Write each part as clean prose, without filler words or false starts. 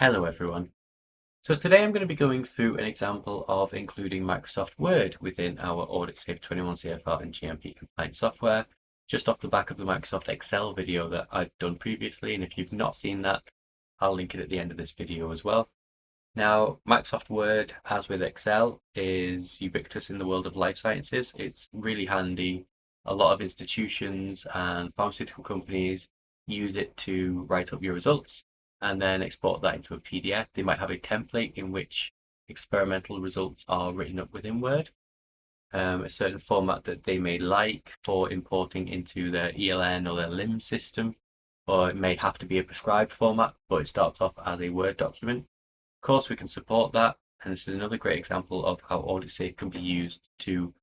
Hello everyone. So today I'm going to be going through an example of including Microsoft Word within our AuditSafe 21 CFR and GMP compliant software, just off the back of the Microsoft Excel video that I've done previously, and if you've not seen that, I'll link it at the end of this video as well. Now, Microsoft Word, as with Excel, is ubiquitous in the world of life sciences. It's really handy. A lot of institutions and pharmaceutical companies use it to write up your results and then export that into a PDF. They might have a template in which experimental results are written up within Word, a certain format that they may like for importing into their ELN or their LIMS system, or it may have to be a prescribed format, but it starts off as a Word document. Of course, we can support that, and this is another great example of how AuditSafe can be used to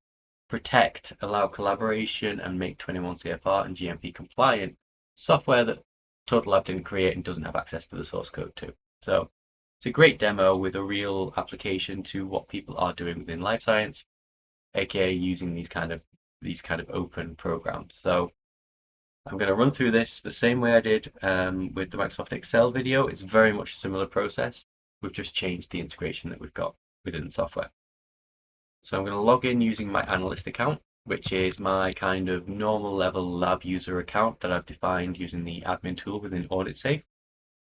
protect, allow collaboration, and make 21 CFR and GMP compliant software that TotalLab didn't create and doesn't have access to the source code to. So it's a great demo with a real application to what people are doing within life science, aka using these kind of open programs. So I'm going to run through this the same way I did with the Microsoft Excel video. It's very much a similar process. We've just changed the integration that we've got within the software. So I'm going to log in using my analyst account, which is my kind of normal level lab user account that I've defined using the admin tool within AuditSafe.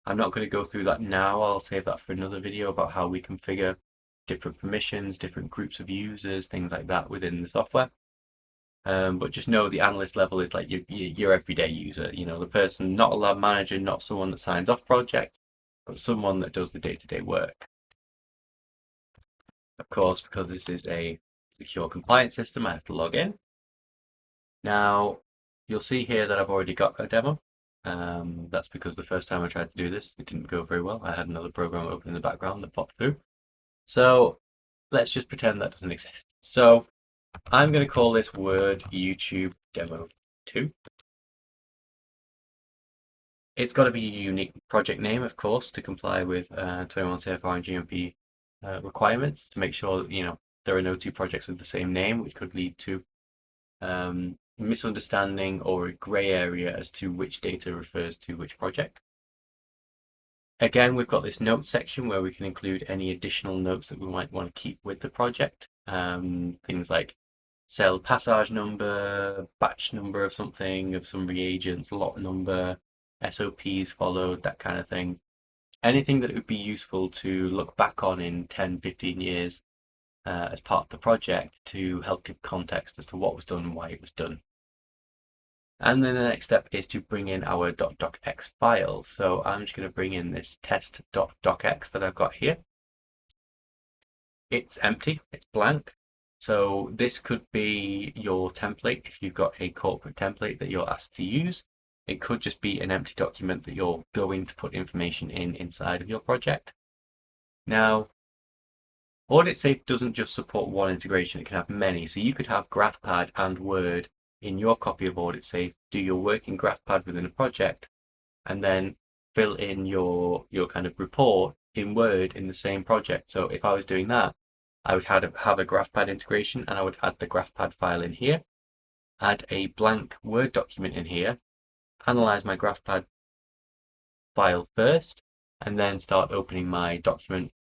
I'm not going to go through that now. I'll save that for another video about how we configure different permissions, different groups of users, things like that within the software. But just know the analyst level is like your everyday user, the person, not a lab manager, not someone that signs off projects, but someone that does the day-to-day work. Of course, because this is a secure compliance system, I have to log in. Now, you'll see here that I've already got a demo. That's because the first time I tried to do this, it didn't go very well. I had another program open in the background that popped through. So let's just pretend that doesn't exist. So I'm going to call this Word YouTube Demo 2. It's got to be a unique project name, of course, to comply with 21 CFR and GMP requirements to make sure that, there are no two projects with the same name, which could lead to misunderstanding or a grey area as to which data refers to which project. Again, we've got this notes section where we can include any additional notes that we might want to keep with the project. Things like cell passage number, batch number of something, of some reagents, lot number, SOPs followed, that kind of thing. Anything that would be useful to look back on in 10, 15 years as part of the project to help give context as to what was done and why it was done. And then the next step is to bring in our .docx file. So I'm just going to bring in this test.docx that I've got here. It's empty, it's blank. So this could be your template if you've got a corporate template that you're asked to use. It could just be an empty document that you're going to put information inside of your project. Now, AuditSafe doesn't just support one integration, it can have many. So you could have GraphPad and Word in your copy of AuditSafe, do your work in GraphPad within a project, and then fill in your kind of report in Word in the same project. So if I was doing that, I would have a GraphPad integration and I would add the GraphPad file in here, add a blank Word document in here, analyze my GraphPad file first, and then start opening my document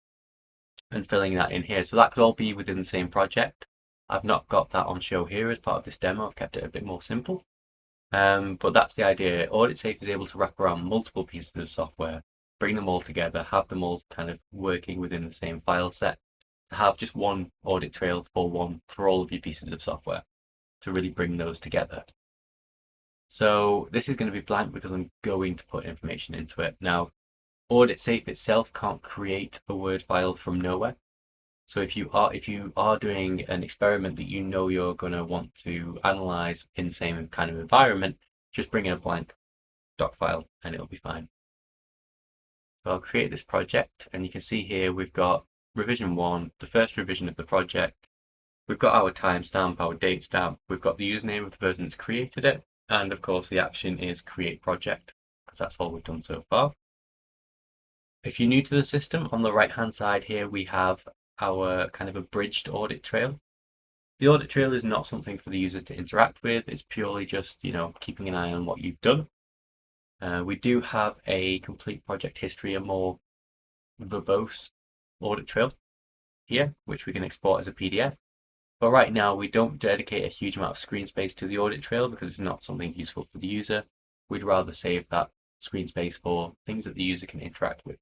and filling that in here. So that could all be within the same project. I've not got that on show here as part of this demo. I've kept it a bit more simple. But that's the idea. AuditSafe is able to wrap around multiple pieces of software, bring them all together, have them all kind of working within the same file set, to have just one audit trail for all of your pieces of software, to really bring those together. So this is going to be blank because I'm going to put information into it. Now, AuditSafe itself can't create a Word file from nowhere. So if you are doing an experiment that you're going to want to analyze in the same kind of environment, just bring in a blank doc file and it'll be fine. So I'll create this project, and you can see here we've got revision 1, the first revision of the project. We've got our timestamp, our date stamp, we've got the username of the person that's created it, and of course the action is create project, because that's all we've done so far. If you're new to the system, on the right hand side here we have our kind of abridged audit trail. The audit trail is not something for the user to interact with, it's purely just keeping an eye on what you've done. We do have a complete project history, a more verbose audit trail here, which we can export as a PDF. But right now, we don't dedicate a huge amount of screen space to the audit trail because it's not something useful for the user. We'd rather save that screen space for things that the user can interact with.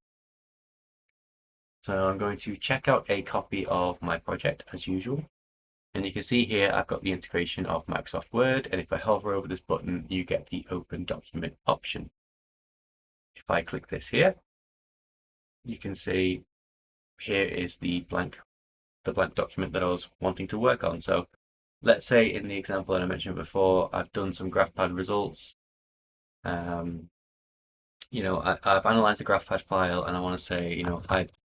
So I'm going to check out a copy of my project as usual. And you can see here I've got the integration of Microsoft Word, and if I hover over this button, you get the Open Document option. If I click this here, you can see here is the blank document that I was wanting to work on. So let's say in the example that I mentioned before, I've done some GraphPad results. I've analyzed the GraphPad file and I want to say,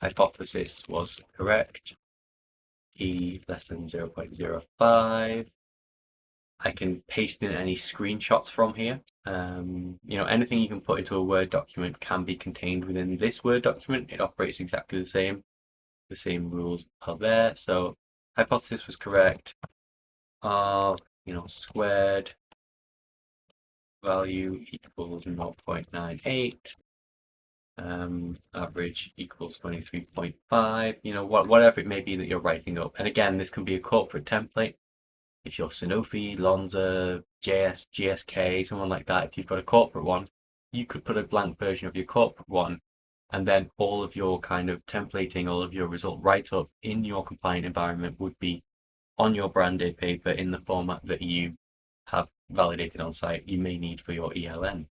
hypothesis was correct, e less than 0.05. I can paste in any screenshots from here. Anything you can put into a Word document can be contained within this Word document. It operates exactly the same. The same rules are there. So hypothesis was correct. R, squared value equals 0.98. Average equals 23.5. Whatever it may be that you're writing up. And again, this can be a corporate template. If you're Sanofi, Lonza, GSK, someone like that, if you've got a corporate one, you could put a blank version of your corporate one, and then all of your kind of templating, all of your result write-up in your compliant environment would be on your branded paper in the format that you have validated on site you may need for your ELN.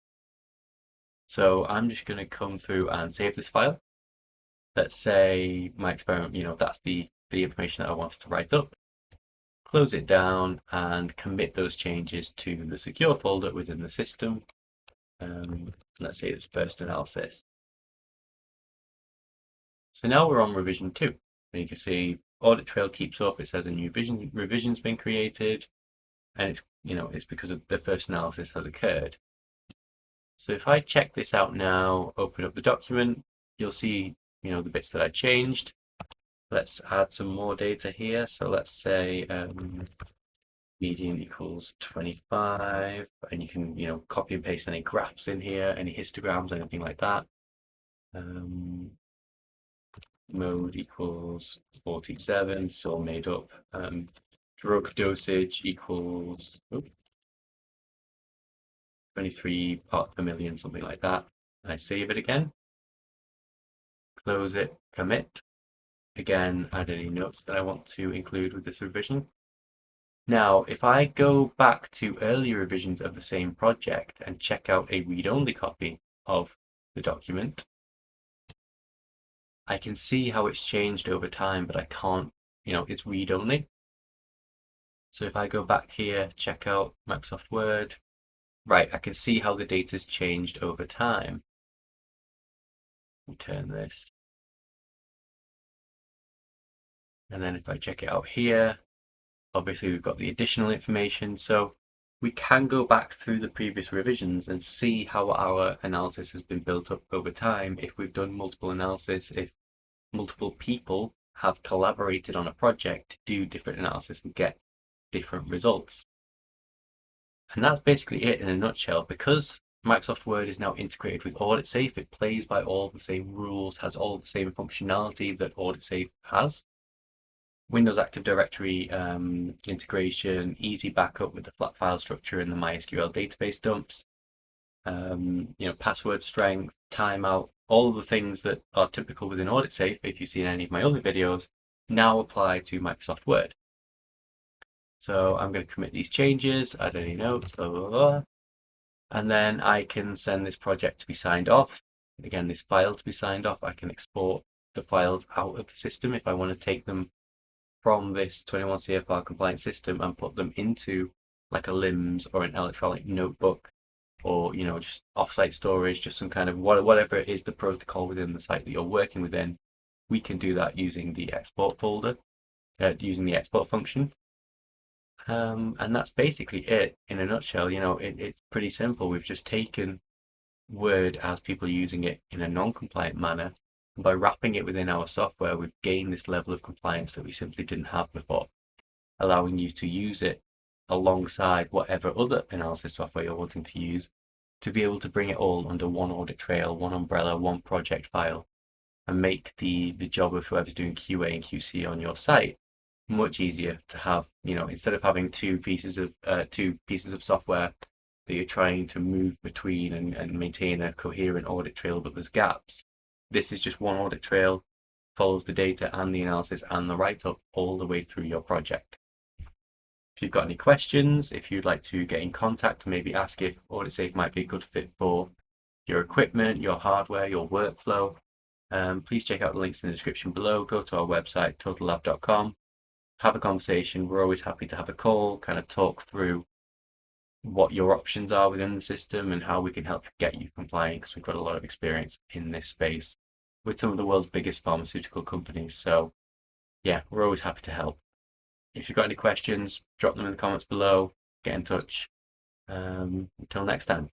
So I'm just going to come through and save this file. Let's say my experiment, that's the information that I wanted to write up. Close it down and commit those changes to the secure folder within the system. Let's say it's first analysis. So now we're on revision 2. And you can see audit trail keeps up. It says a new revision's been created, and it's because of the first analysis has occurred. So if I check this out now, open up the document, you'll see the bits that I changed. Let's add some more data here. So let's say median equals 25, and you can copy and paste any graphs in here, any histograms, anything like that. Mode equals 47, so made up. Drug dosage equals 23 parts per million, something like that. I save it again, close it, commit. Again, add any notes that I want to include with this revision. Now, if I go back to earlier revisions of the same project and check out a read-only copy of the document, I can see how it's changed over time, but I can't, it's read-only. So if I go back here, check out Microsoft Word, right, I can see how the data's changed over time. Return this. And then if I check it out here, obviously we've got the additional information. So we can go back through the previous revisions and see how our analysis has been built up over time if we've done multiple analysis, if multiple people have collaborated on a project to do different analysis and get different results. And that's basically it in a nutshell. Because Microsoft Word is now integrated with AuditSafe, it plays by all the same rules, has all the same functionality that AuditSafe has. Windows Active Directory integration, easy backup with the flat file structure and the MySQL database dumps, password strength, timeout, all of the things that are typical within AuditSafe, if you've seen any of my other videos, now apply to Microsoft Word. So I'm going to commit these changes, add any notes, blah, blah, blah, and then I can send this project to be signed off. Again, this file to be signed off. I can export the files out of the system if I want to take them from this 21 CFR compliant system and put them into like a LIMS or an electronic notebook, or just offsite storage, just some kind of whatever it is the protocol within the site that you're working within. We can do that using the export folder, using the export function. And that's basically it in a nutshell. It's pretty simple. We've just taken Word as people are using it in a non-compliant manner. And by wrapping it within our software, we've gained this level of compliance that we simply didn't have before, allowing you to use it alongside whatever other analysis software you're wanting to use, to be able to bring it all under one audit trail, one umbrella, one project file, and make the job of whoever's doing QA and QC on your site much easier to have. Instead of having two pieces of software that you're trying to move between and maintain a coherent audit trail, but there's gaps. This is just one audit trail, follows the data and the analysis and the write-up all the way through your project. If you've got any questions, if you'd like to get in contact, maybe ask if AuditSafe might be a good fit for your equipment, your hardware, your workflow, please check out the links in the description below. Go to our website, TotalLab.com. Have a conversation. We're always happy to have a call, kind of talk through what your options are within the system and how we can help get you compliant, because we've got a lot of experience in this space with some of the world's biggest pharmaceutical companies. So yeah, we're always happy to help. If you've got any questions, drop them in the comments below, get in touch. Until next time.